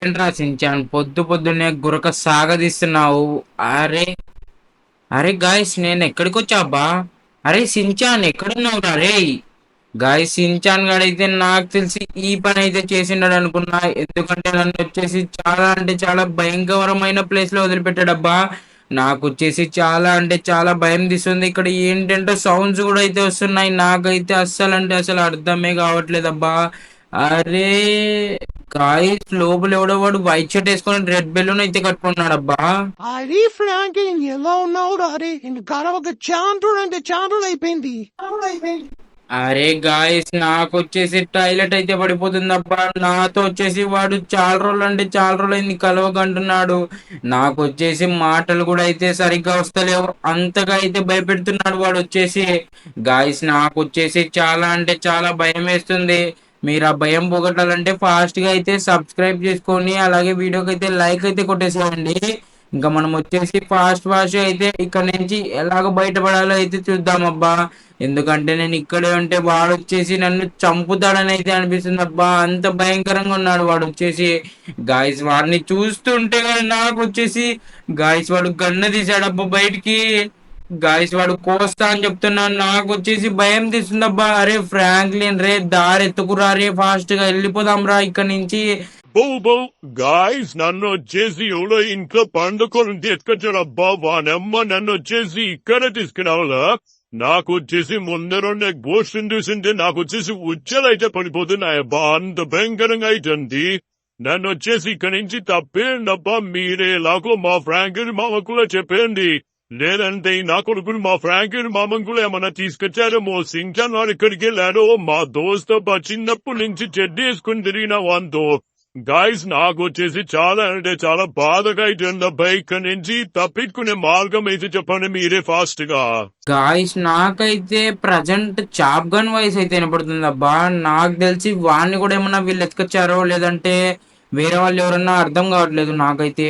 ఏంట్రా సించాన్ పొద్దు పొద్దున్నే గురక సాగదీస్తున్నావు. అరే అరే గాయస్ నేను ఎక్కడికి వచ్చాబ్బా? అరే సించాన్ ఎక్కడున్నావురా రే? గాయస్ సించాన్ గడైతే నాకు తెలిసి ఈ పని అయితే చేసిండడు అనుకున్నా. ఎందుకంటే నన్ను వచ్చేసి చాలా అంటే చాలా భయంకరమైన ప్లేస్ లో వదిలిపెట్టాడబ్బా. నాకు వచ్చేసి చాలా అంటే చాలా భయం తీస్తుంది. ఇక్కడ ఏంటంటే సౌండ్స్ కూడా అయితే వస్తున్నాయి. నాకైతే అస్సలు అంటే అసలు అర్థమే కావట్లేదబ్బా. అరే గాయస్ లోపల ఎవడో వాడు వైట్ షర్ట్ వేసుకొని రెడ్ బెలూన్ అయితే కట్టుకున్నాడబ్బా. అది ఫ్రాంకిన్ ఎలా ఉన్నావు అరే ఇంకా ఒక చాండ్రు అంటే చాండ్రు అయిపోయింది. అరే గాయస్ నాకు వచ్చేసి టాయిలెట్ అయితే పడిపోతుందబ్బా. నాతో వచ్చేసి వాడు చాలా రోజులు అంటే చాలా రోజులు అయింది కలవకంటున్నాడు. నాకు వచ్చేసి మాటలు కూడా అయితే సరిగ్గా వస్తలేవు. అంతగా అయితే భయపెడుతున్నాడు వాడు వచ్చేసి. గాయస్ నాకు వచ్చేసి చాలా అంటే చాలా భయం వేస్తుంది. మీరు ఆ భయం పోగొట్టాలంటే ఫాస్ట్ గా అయితే సబ్స్క్రైబ్ చేసుకొని అలాగే వీడియోకి అయితే లైక్ అయితే కొట్టేసేయండి. ఇంకా మనం వచ్చేసి ఫాస్ట్ ఫాస్ట్ అయితే ఇక్కడ నుంచి ఎలాగ బయటపడాలో అయితే చూద్దాం అబ్బా. ఎందుకంటే నేను ఇక్కడే ఉంటే వాడు వచ్చేసి నన్ను చంపుతాడని అయితే అనిపిస్తుంది అబ్బా. అంత భయంకరంగా ఉన్నాడు వాడు వచ్చేసి. గాయస్ వాడిని చూస్తుంటే కానీ నాకు వచ్చేసి గాయస్ వాడు గన్ను తీసాడబ్బా బయటికి. గాయస్ వాడు కోస్తా అని చెప్తున్నాను. నాకు వచ్చేసి భయం తీస్తుందబ్బా. అరే ఫ్రాంక్లిన్ రే దారి ఎత్తుకురా రే, ఫాస్ట్ గా వెళ్ళిపోదాం రా ఇక్కడ నుంచి. బో గాయస్ నన్ను వచ్చేసి ఎవడో ఇంట్లో పండుకొని తీసుకొచ్చాడబ్బా. వానమ్మ నన్ను వచ్చేసి ఇక్కడ తీసుకురావాలా? నాకు వచ్చేసి ముందరుండే గోష్ఠిని చూసింటే నాకు వచ్చేసి ఉచ్చలైతే పడిపోతున్నాయబ్బా. అంత భయంకరంగా అయితుంది. నన్ను వచ్చేసి ఇక్కడి నుంచి తప్పేయండబ్బా. మీరే ఎలాగో మా ఫ్రాంకిన్ మామ కూడా చెప్పండి. లేదంటే నా కొడుకులు మా ఫ్రాంకిన్ మామను కూడా ఏమన్నా తీసుకొచ్చారేమో. సించాన్ వాడు ఇక్కడికి వెళ్ళాడో మా దోస్తబ్బా. చిన్నప్పటి నుంచి చెడ్డ వేసుకుని తిరిగిన వాంతో. గాయస్ నాకు వచ్చేసి చాలా అంటే చాలా బాధగా అయితే బైక్ నుంచి తప్పించుకునే మార్గం అయితే చెప్పండి మీరే ఫాస్ట్ గా. గాయస్ నాకైతే ప్రజెంట్ చాప్ గన్ వాయిస్ అయితే వినపడుతుంది అబ్బా. నాకు తెలిసి వాడిని కూడా ఏమన్నా వీళ్ళు ఎత్తుకొచ్చారో లేదంటే వేరే వాళ్ళు ఎవరన్నా అర్థం కావట్లేదు నాకైతే.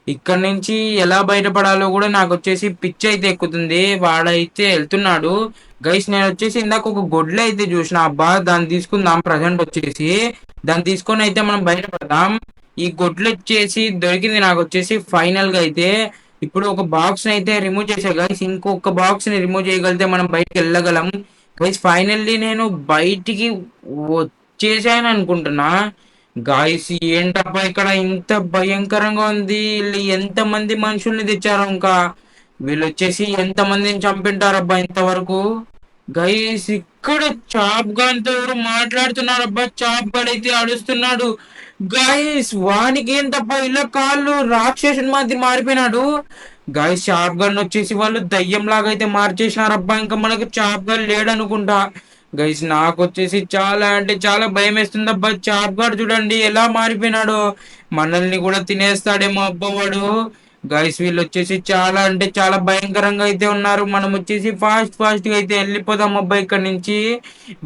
ఇక్కడ నుంచి ఎలా బయటపడాలో కూడా నాకు వచ్చేసి పిచ్చి అయితే ఎక్కుతుంది. వాడైతే వెళ్తున్నాడు. గైస్ నేను వచ్చేసి ఇందాక ఒక గొడ్లు అయితే చూసిన అబ్బా. దాన్ని తీసుకుందాం ప్రజెంట్ వచ్చేసి. దాన్ని తీసుకొని అయితే మనం బయటపడదాం. ఈ గొడ్లు వచ్చేసి దొరికింది నాకు వచ్చేసి ఫైనల్ గా అయితే. ఇప్పుడు ఒక బాక్స్ ని అయితే రిమూవ్ చేసా గైస్. ఇంకొక బాక్స్ ని రిమూవ్ చేయగలిగితే మనం బయటకు వెళ్ళగలం గైస్. ఫైనల్లీ నేను బయటికి వచ్చేసాను అనుకుంటున్నా. గాయస్ ఏంటబ్బా ఇక్కడ ఇంత భయంకరంగా ఉంది. వీళ్ళు ఎంత మంది మనుషుల్ని తెచ్చారో ఇంకా. వీళ్ళు వచ్చేసి ఎంత మందిని చంపింటారబ్బా ఇంతవరకు. గైస్ ఇక్కడ చాప్ గాన్ తో ఎవరు మాట్లాడుతున్నారబ్బా. చాప్ గాడ్ అయితే అడుస్తున్నాడు. గైస్ వానికి ఏం తప్ప ఇలా కాళ్ళు రాక్షసుని మాదిరి మారిపోయినాడు. గైస్ చాప్ గన్ వచ్చేసి వాళ్ళు దయ్యం లాగా అయితే మార్చేసినారబ్బా. ఇంకా మనకు చాప్ గన్ లేడనుకుంటా. గైస్ నాకు వచ్చేసి చాలా అంటే చాలా భయం వేస్తుంది అబ్బా. చాప్ గాడు చూడండి ఎలా మారిపోయినాడో. మనల్ని కూడా తినేస్తాడేమో అబ్బా వాడు. గైస్ వీళ్ళు వచ్చేసి చాలా అంటే చాలా భయంకరంగా అయితే ఉన్నారు. మనం వచ్చేసి ఫాస్ట్ ఫాస్ట్ గా అయితే వెళ్ళిపోదాం అబ్బా ఇక్కడ నుంచి.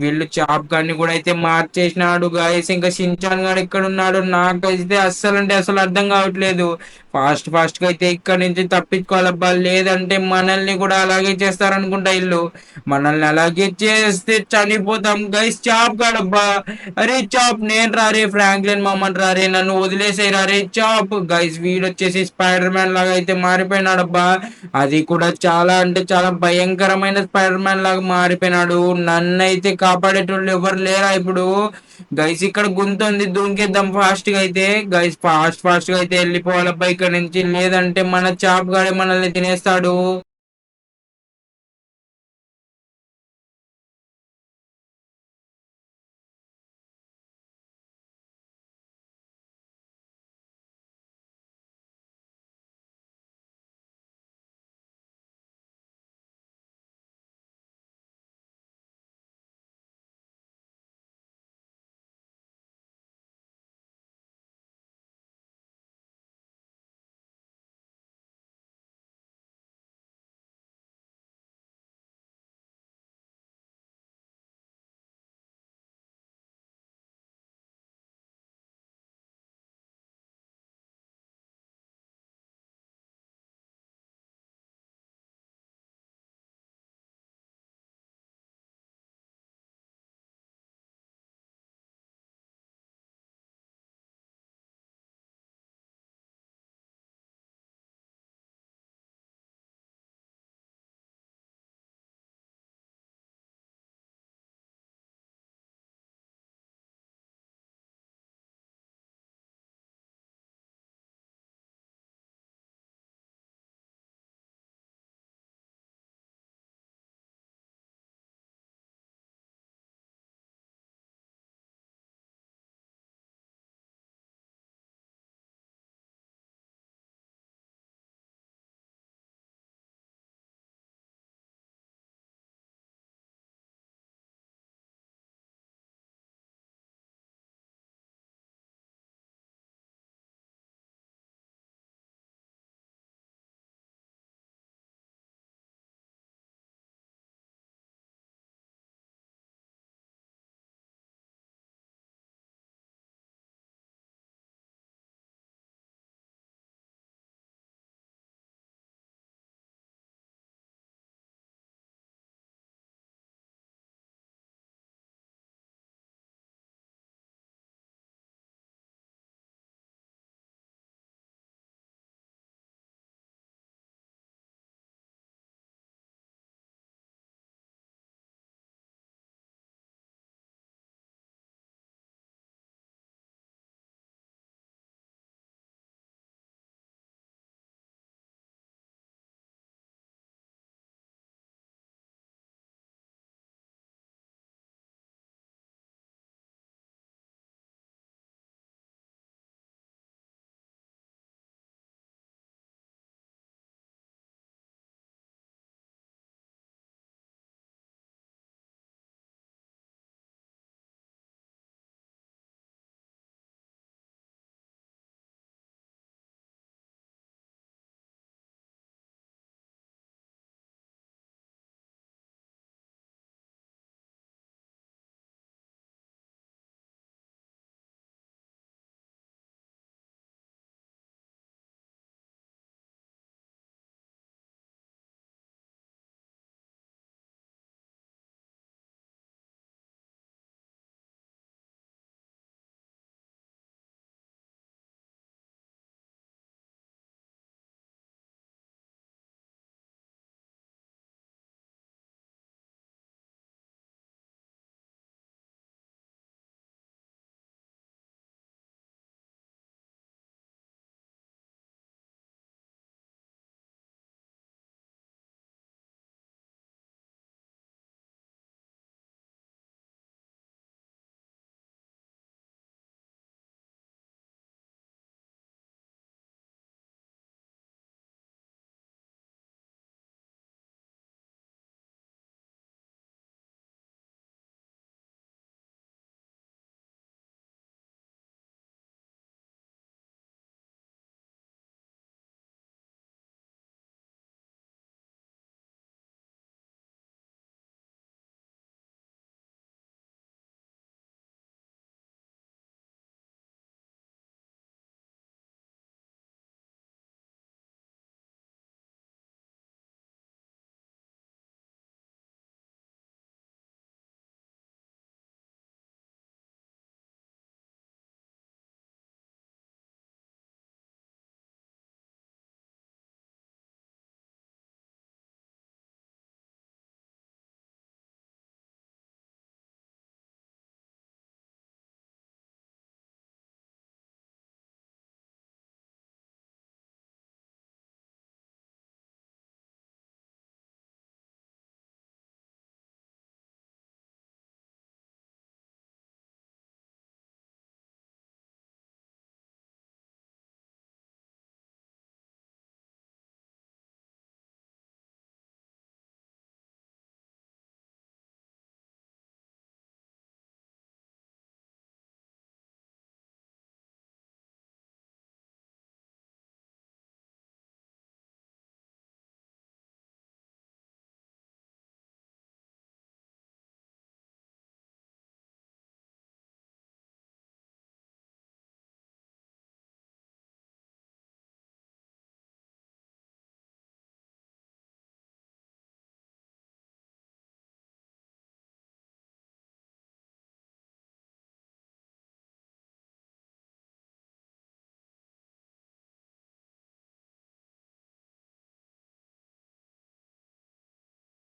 వీళ్ళు చాప్ గాన్ని కూడా అయితే మార్చేసినాడు గాయస్. ఇంకా షిన్చాన్ గాడు ఎక్కడ ఉన్నాడు నాకైతే అస్సలు అంటే అసలు అర్థం కావట్లేదు. ఫాస్ట్ ఫాస్ట్ గా అయితే ఇక్కడ నుంచి తప్పించుకోవాలబ్బా. లేదంటే మనల్ని కూడా అలాగే చేస్తారనుకుంటా వీళ్ళు. మనల్ని అలాగే చేస్తే చనిపోతాం గైస్. చాప్ గాడబ్బా. అరే చాప్ నేను రారే ఫ్రాంక్లిన్ మామన్ రారే నన్ను వదిలేసే రారే చాప్. గైస్ వీడు వచ్చేసి స్పైడర్ మ్యాన్ లాగా అయితే మారిపోయినాడబ్బా. అది కూడా చాలా అంటే చాలా భయంకరమైన స్పైడర్ మ్యాన్ లాగా మారిపోయినాడు. నన్ను అయితే కాపాడేటోళ్ళు ఎవరు లేరా ఇప్పుడు. గైస్ ఇక్కడ గుంతుంది దూకేద్దాం ఫాస్ట్ గా అయితే. గైస్ ఫాస్ట్ ఫాస్ట్ గా అయితే వెళ్ళిపోవాలబ్బా ఇక్కడ నుంచి. లేదంటే మన చాప్ గాడే మనల్ని తినేస్తాడు.